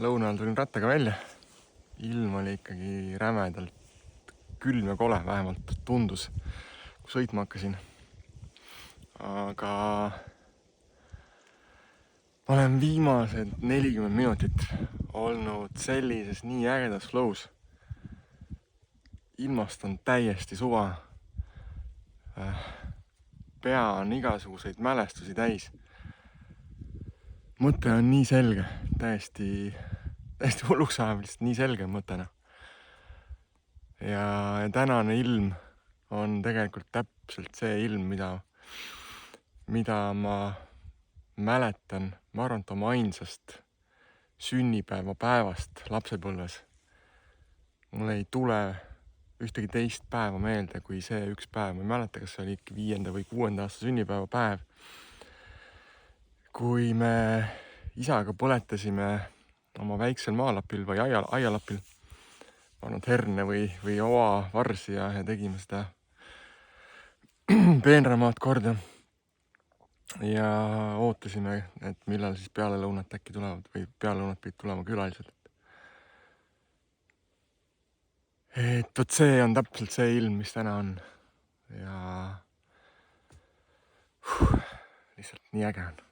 lõunal tulin rattaga välja. Ilm oli ikkagi rämedalt külm ja kole, vähemalt tundus, kui sõitma hakkasin. Aga ma olen viimased 40 minutit olnud sellises nii ägedas flows. Ilmast on täiesti suva. Pea on igasuguseid mälestusi täis. Mõte on nii selge, täiesti hulluks ajab lihtsalt nii selge mõttena. Ja tänane ilm on tegelikult täpselt see ilm, mida ma mäletan, ma arvan, et oma ainsast sünnipäevapäevast lapsepõlves. Mul ei tule ühtegi teist päeva meelde kui see üks päev. Ma ei mäleta, kas see oli ikka 5. või 6. aasta sünnipäevapäev. Kui me isaga põletasime oma väiksel maalapil või aialapil pannud herne või oa varsi ja tegime seda peenramaad korda. Ja ootasime, et millal siis peale lõunat äkki tulevad või peale lõunat pidid tulema külalised. Et võt see on täpselt see ilm, mis täna on. Ja lihtsalt nii äge on.